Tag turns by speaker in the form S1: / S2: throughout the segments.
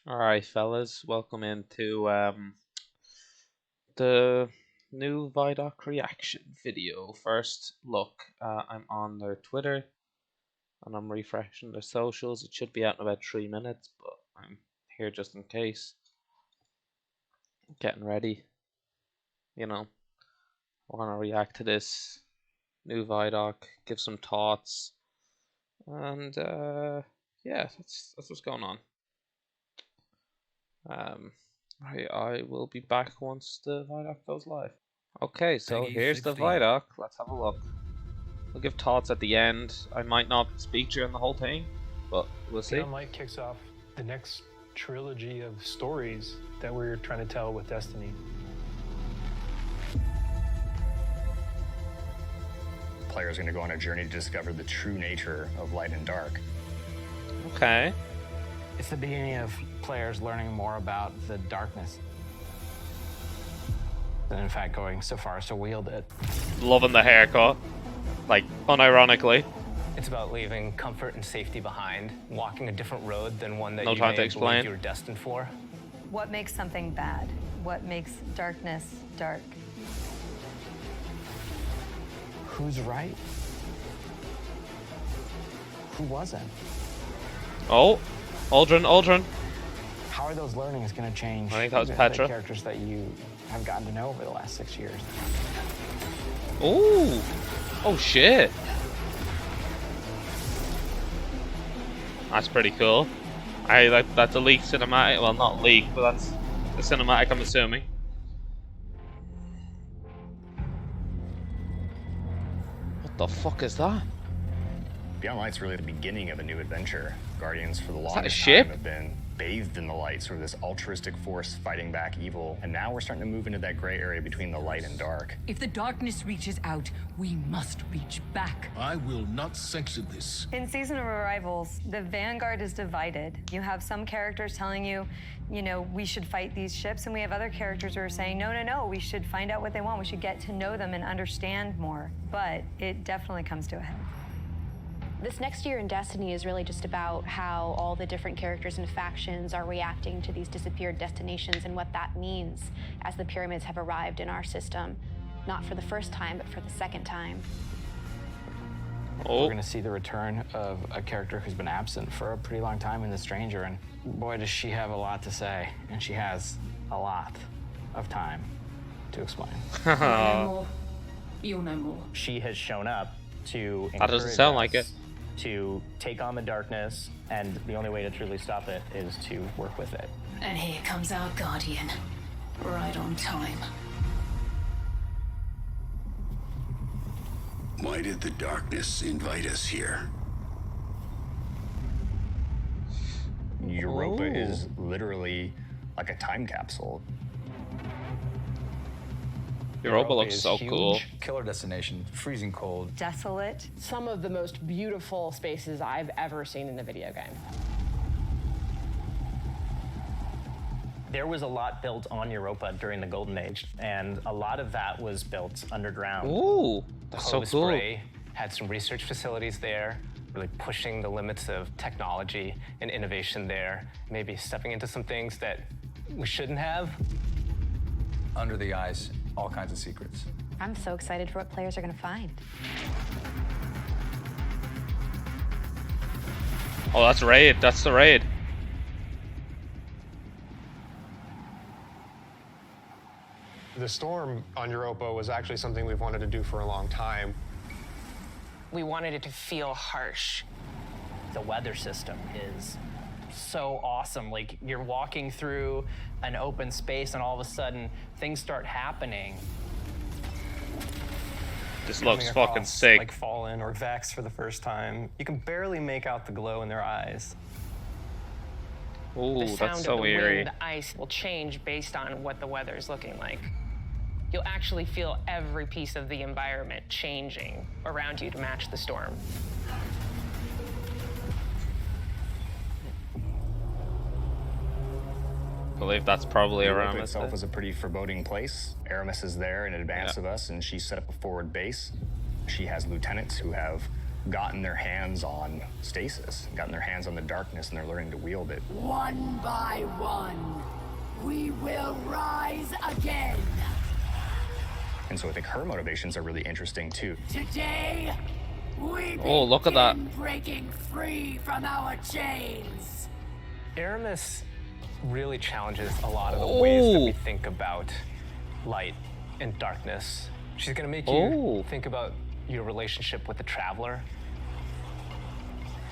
S1: Alright, fellas, welcome into the new ViDoc reaction video. First, look, I'm on their Twitter and I'm refreshing their socials. It should be out in about 3 minutes, but I'm here just in case. Getting ready. You know, we're gonna react to this new ViDoc, give some thoughts, and yeah, that's what's going on. I will be back once the ViDoc goes live. Okay, so here's the ViDoc. Let's have a look. We'll give thoughts at the end. I might not speak during the whole thing, but we'll see.
S2: Light kicks off the next trilogy of stories that we're trying to tell with Destiny.
S3: Players are going to go on a journey to discover the true nature of light and dark.
S1: Okay.
S4: It's the beginning of players learning more about the darkness. And in fact, going so far as to wield it.
S1: Loving the haircut. Like, unironically.
S5: It's about leaving comfort and safety behind, walking a different road than one that
S1: No
S5: you
S1: time
S5: may
S1: to explain.
S5: believe you were destined for.
S6: What makes something bad? What makes darkness dark?
S4: Who's right? Who wasn't?
S1: Oh, ULDREN.
S4: How are those learnings going to change
S1: I think that was
S4: the
S1: Petra.
S4: characters that you have gotten to know over the last 6 years?
S1: Ooh. Oh shit. That's pretty cool. I like that's a leaked cinematic. Well, not leaked, but that's the cinematic, I'm assuming. What the fuck is that?
S3: Beyond Light's really the beginning of a new adventure. Guardians for the
S1: that a
S3: longest
S1: ship?
S3: time have been bathed in the light, sort of this altruistic force fighting back evil. And now we're starting to move into that gray area between the light and dark.
S7: If the darkness reaches out, we must reach back.
S8: I will not sanction this.
S6: In Season of Arrivals, the Vanguard is divided. You have some characters telling you, you know, we should fight these ships, and we have other characters who are saying, no, we should find out what they want. We should get to know them and understand more. But it definitely comes to a head.
S9: This next year in Destiny is really just about how all the different characters and factions are reacting to these disappeared destinations and what that means as the pyramids have arrived in our system, not for the first time, but for the second time.
S1: Oh.
S4: We're going to see the return of a character who's been absent for a pretty long time in The Stranger, and boy, does she have a lot to say, and she has a lot of time to explain.
S7: You'll know more. You'll know more.
S5: She has shown up to
S1: That doesn't sound like it.
S5: to take on the darkness, and the only way to truly stop it is to work with it.
S7: And here comes our guardian. Right on time.
S8: Why did the darkness invite us here?
S3: Europa
S1: Ooh.
S3: is literally like a time capsule.
S1: Europa looks
S4: is
S1: so
S4: huge.
S1: cool.
S10: Killer destination, freezing cold.
S6: Desolate.
S11: Some of the most beautiful spaces I've ever seen in a video game.
S5: There was a lot built on Europa during the Golden Age, and a lot of that was built underground.
S1: Ooh, that's so
S5: Clovis
S1: cool.
S5: Bray had some research facilities there, really pushing the limits of technology and innovation there, maybe stepping into some things that we shouldn't have.
S10: Under the ice, all kinds of secrets.
S9: I'm so excited for what players are going to find.
S1: Oh, that's raid. That's the raid.
S2: The storm on Europa was actually something we've wanted to do for a long time.
S11: We wanted it to feel harsh.
S5: The weather system is so awesome. Like, you're walking through an open space and all of a sudden things start happening.
S1: This looks
S2: Coming
S1: fucking
S2: across,
S1: sick.
S2: Like Fallen or Vex for the first time. You can barely make out the glow in their eyes.
S1: Ooh,
S11: The sound
S1: that's so
S11: of the
S1: eerie.
S11: wind, the ice will change based on what the weather is looking like. You'll actually feel every piece of the environment changing around you to match the storm.
S1: I believe that's probably
S3: Europa
S1: around
S3: itself is a pretty foreboding place. Aramis is there in advance of us, and she set up a forward base. She has lieutenants who have gotten their hands on stasis, gotten their hands on the darkness, and they're learning to wield it.
S7: One by one, we will rise again.
S3: And so I think her motivations are really interesting too.
S7: Today, we
S1: look at that.
S7: breaking free from our chains.
S5: Aramis really challenges a lot of the ways that we think about light and darkness. She's going to make you think about your relationship with the Traveler.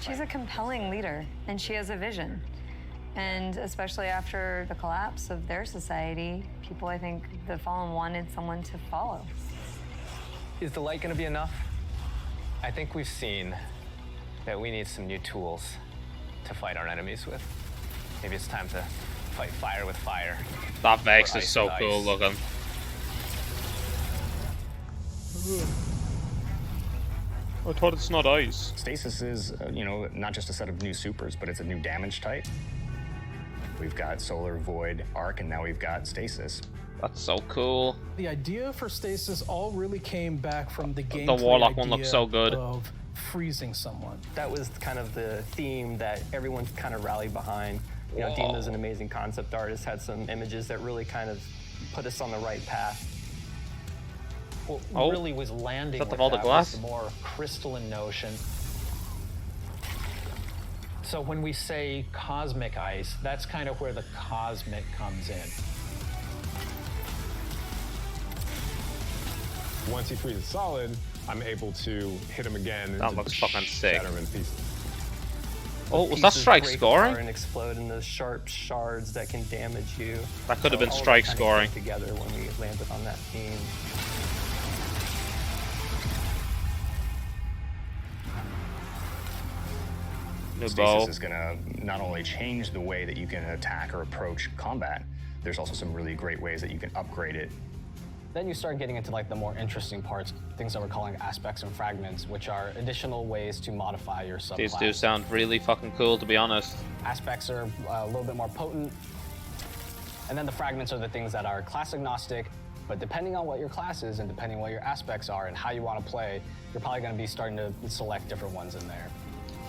S6: She's a compelling leader, and she has a vision. And especially after the collapse of their society, people, I think, the Fallen wanted someone to follow.
S5: Is the light going to be enough? I think we've seen that we need some new tools to fight our enemies with. Maybe it's time to fight fire with fire.
S1: That Vex is so cool looking. I thought it's not ice.
S3: Stasis is, you know, not just a set of new supers, but it's a new damage type. We've got Solar, Void, Arc, and now we've got Stasis.
S1: That's so cool.
S12: The idea for Stasis all really came back from the game.
S1: The Warlock one looks so good.
S12: Of freezing someone.
S13: That was kind of the theme that everyone's kind of rallied behind. You know, Dina's an amazing concept artist, had some images that really kind of put us on the right path.
S14: What really was landing with that was the more crystalline notion. So when we say cosmic ice, that's kind of where the cosmic comes in.
S15: Once he freezes solid, I'm able to hit him again.
S1: That looks fucking sick.
S15: Shatter him in pieces.
S1: Oh, was that strike scoring?
S13: And explode in those sharp shards that can damage you.
S1: That could have been strike scoring.
S13: Together when we landed on that beam.
S3: Stasis is going to not only change the way that you can attack or approach combat, there's also some really great ways that you can upgrade it.
S4: Then you start getting into like the more interesting parts, things that we're calling aspects and fragments, which are additional ways to modify your subclass.
S1: These do sound really fucking cool, to be honest.
S4: Aspects are a little bit more potent, and then the fragments are the things that are class agnostic, but depending on what your class is and depending on what your aspects are and how you want to play, you're probably going to be starting to select different ones in there.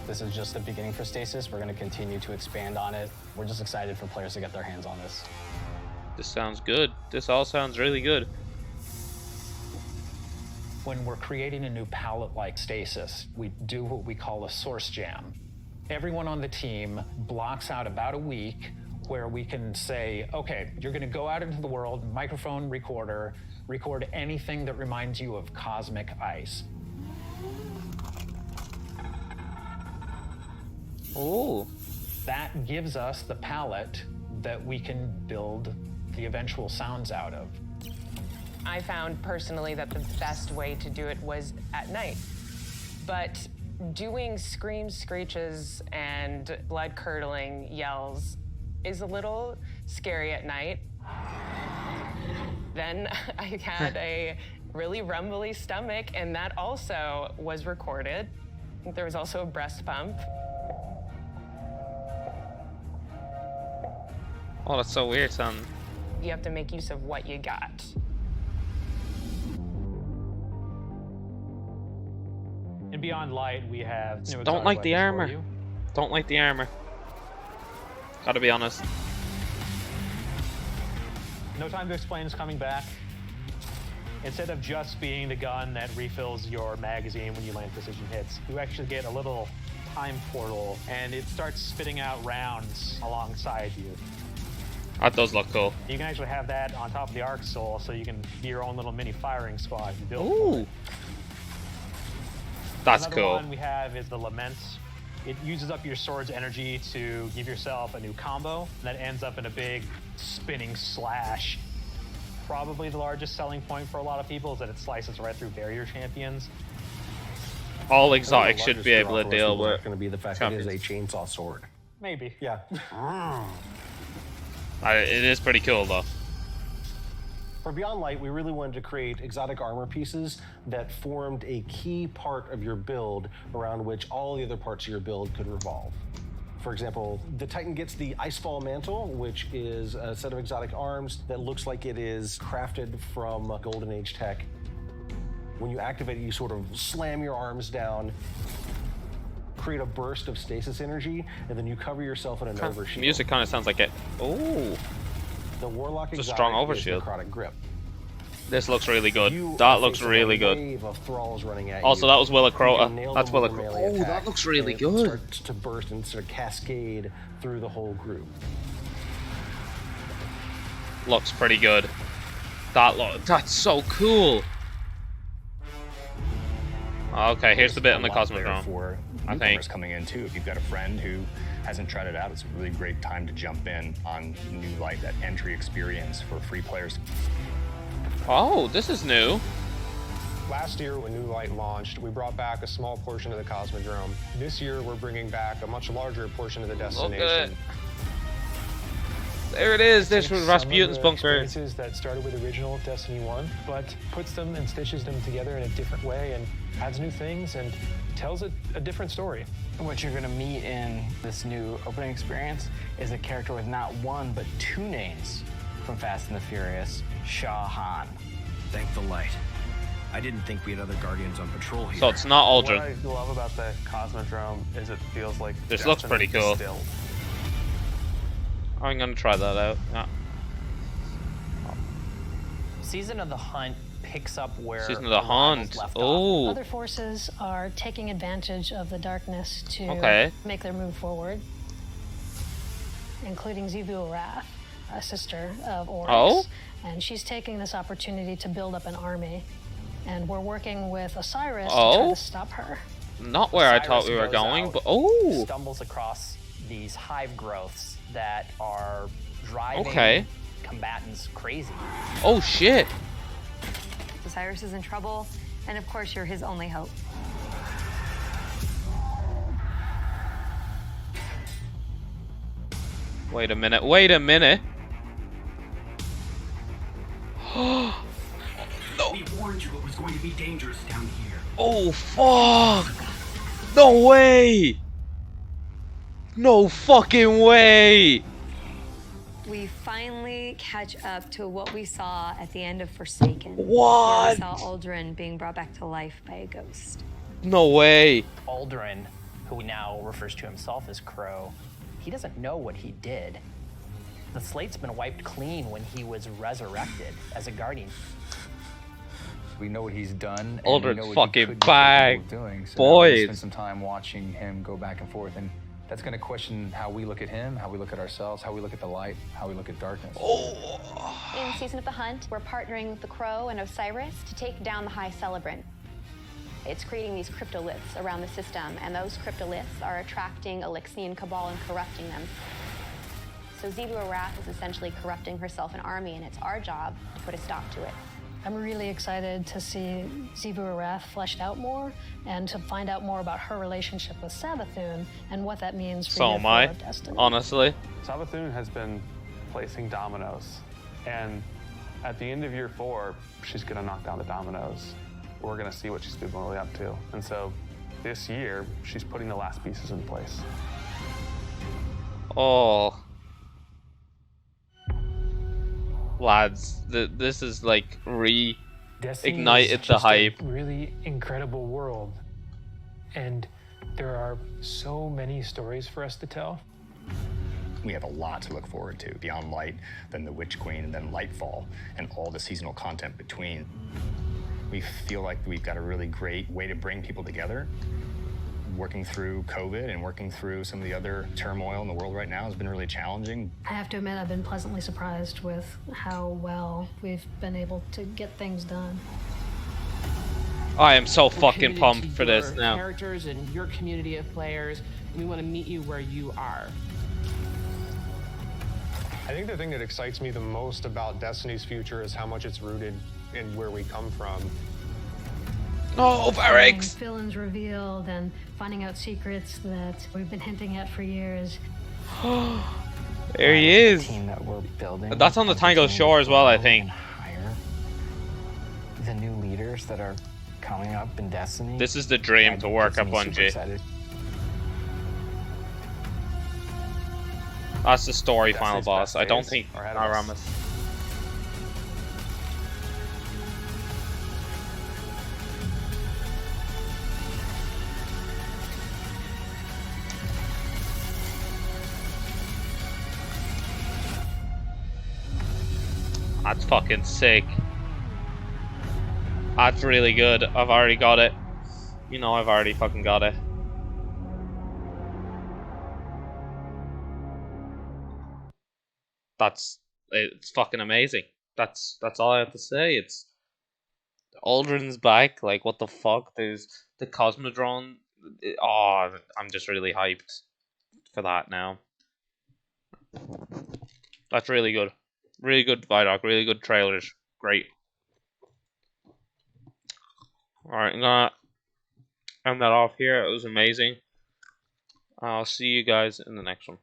S4: This is just the beginning for Stasis. We're going to continue to expand on it. We're just excited for players to get their hands on this.
S1: This sounds good. This all sounds really good.
S14: When we're creating a new palette like Stasis, we do what we call a source jam. Everyone on the team blocks out about a week where we can say, okay, you're going to go out into the world, microphone, recorder, record anything that reminds you of cosmic ice.
S1: Oh.
S14: That gives us the palette that we can build the eventual sounds out of.
S11: I found personally that the best way to do it was at night. But doing screams, screeches, and blood-curdling yells is a little scary at night. Then I had a really rumbly stomach, and that also was recorded. There was also a breast pump.
S1: Oh, that's so weird, son.
S11: You have to make use of what you got.
S16: And beyond light, we have...
S1: Don't like the armor. Don't like the armor. Gotta be honest.
S16: No Time to Explain is coming back. Instead of just being the gun that refills your magazine when you land precision hits, you actually get a little time portal, and it starts spitting out rounds alongside you.
S1: That does look cool.
S16: You can actually have that on top of the Arc Soul, so you can be your own little mini firing squad you build.
S1: Ooh. That's
S16: Another
S1: cool.
S16: one we have is the Laments. It uses up your sword's energy to give yourself a new combo that ends up in a big spinning slash. Probably the largest selling point for a lot of people is that it slices right through barrier champions.
S1: All exotics should be able to deal with.
S17: Going to be the fact that it is a chainsaw sword.
S16: Maybe.
S17: Yeah.
S1: It is pretty cool though.
S17: For Beyond Light, we really wanted to create exotic armor pieces that formed a key part of your build around which all the other parts of your build could revolve. For example, the Titan gets the Icefall Mantle, which is a set of exotic arms that looks like it is crafted from Golden Age tech. When you activate it, you sort of slam your arms down, create a burst of stasis energy, and then you cover yourself in an overshield.
S1: Music kind of sounds like it. Oh,
S17: the Warlock
S1: it's a strong
S17: exotic is
S1: overshield.
S17: Necrotic Grip.
S1: This looks really good.
S17: You
S1: That
S17: are
S1: looks
S17: facing
S1: really
S17: a
S1: good.
S17: wave of thralls running at
S1: Also,
S17: you.
S1: that was Willa
S17: You can
S1: Crota.
S17: nail
S1: That's
S17: them
S1: Willa
S17: with a
S1: Crota.
S17: melee
S1: Oh, that
S17: attack,
S1: looks really
S17: and it
S1: good.
S17: starts to burst and sort of cascade through the whole group.
S1: Looks pretty good. That's so cool. Okay, here's the bit on the Cosmodrome.
S3: For
S1: I think.
S3: newcomers coming in too. If you've got a friend who hasn't tried it out, it's a really great time to jump in on New Light, that entry experience for free players.
S1: Oh, this is new.
S2: Last year, when New Light launched, we brought back a small portion of the Cosmodrome. This year, we're bringing back a much larger portion of the destination.
S1: There it is. There's
S2: Takes
S1: Rasputin's
S2: some of the
S1: bunker.
S2: experiences that started with original Destiny 1, but puts them and stitches them together in a different way and adds new things and tells a different story.
S4: What you're going to meet in this new opening experience is a character with not one, but two names from Fast and the Furious, Shah Han.
S18: Thank the light. I didn't think we had other Guardians on patrol here.
S1: So it's not Uldren.
S2: What I love about the Cosmodrome is it feels like
S1: This looks pretty
S2: Destiny
S1: cool.
S2: distilled.
S1: I'm gonna try that out. Yeah.
S13: Season of the Hunt picks up where
S1: Season of the Hunt.
S13: left
S1: Oh.
S19: Other forces are taking advantage of the darkness to make their move forward, including Xivu Arath, a sister of Oryx.
S1: Oh?
S19: And she's taking this opportunity to build up an army. And we're working with Osiris to
S1: Oh?
S19: try to stop her.
S1: Not where I thought we were
S13: goes
S1: going,
S13: out,
S1: but oh.
S13: stumbles across these hive growths that are driving
S1: Okay.
S13: combatants crazy.
S1: Oh shit.
S6: Osiris is in trouble, and of course, you're his only hope.
S1: Wait a minute. Wait a minute.
S18: No. We warned you it was going to be dangerous down here.
S1: Oh fuck. No way. No fucking way.
S6: We finally catch up to what we saw at the end of Forsaken.
S1: What?
S6: Where we saw Uldren being brought back to life by a ghost.
S1: No way.
S13: ULDREN, who now refers to himself as Crow, he doesn't know what he did. The slate's been wiped clean when he was resurrected as a Guardian.
S10: We know what he's done. And
S1: Uldren's
S10: we know what
S1: fucking
S10: he could be
S1: bag.
S10: capable of doing. So
S1: Boys.
S10: now we spend some time watching him go back and forth, and that's going to question how we look at him, how we look at ourselves, how we look at the light, how we look at darkness.
S9: In Season of the Hunt, we're partnering with the Crow and Osiris to take down the High Celebrant. It's creating these cryptoliths around the system, and those cryptoliths are attracting Elixian Cabal and corrupting them. So Xivu Arath is essentially corrupting herself an army, and it's our job to put a stop to it.
S19: I'm really excited to see Xivu Arath fleshed out more and to find out more about her relationship with Savathun and what that means for
S1: So
S19: year
S1: am
S19: 4
S1: I.
S19: of Destiny.
S1: Honestly.
S2: Savathun has been placing dominoes, and at the end of year 4, she's gonna knock down the dominoes. We're gonna see what she's been really up to. And so this year, she's putting the last pieces in place.
S1: Oh. Lads, this is like
S2: Destiny
S1: reignited
S2: is
S1: the
S2: just
S1: hype.
S2: A really incredible world, and there are so many stories for us to tell.
S3: We have a lot to look forward to. Beyond Light, then the Witch Queen, and then Lightfall, and all the seasonal content between. We feel like we've got a really great way to bring people together. Working through COVID and working through some of the other turmoil in the world right now has been really challenging.
S19: I have to admit, I've been pleasantly surprised with how well we've been able to get things done.
S1: I am so
S20: We're
S1: fucking
S20: committed
S1: pumped
S20: to
S1: for this
S20: your
S1: now.
S20: Characters and your community of players. We want to meet you where you are.
S2: I think the thing that excites me the most about Destiny's future is how much it's rooted in where we come from.
S1: No, Varix!
S19: Villains revealed and finding out secrets that we've been hinting at for years.
S1: There he is.
S4: Team that we're building.
S1: That's on the Tango Shore as well, I think.
S4: Hire the new leaders that are coming up in Destiny.
S1: This is the dream to work at
S4: Gets me super
S1: Bungie.
S4: excited.
S1: That's the story final
S2: Destiny's
S1: boss.
S2: best
S1: I don't
S2: days
S1: think
S2: are ahead of us.
S1: Aramis. That's fucking sick. That's really good. I've already got it. You know I've already fucking got it. It's fucking amazing. That's all I have to say. It's Uldren's back. Like, what the fuck? There's the Cosmodrome. Oh, I'm just really hyped for that now. That's really good. Really good ViDoc. Really good trailers. Great. Alright, I'm gonna end that off here. It was amazing. I'll see you guys in the next one.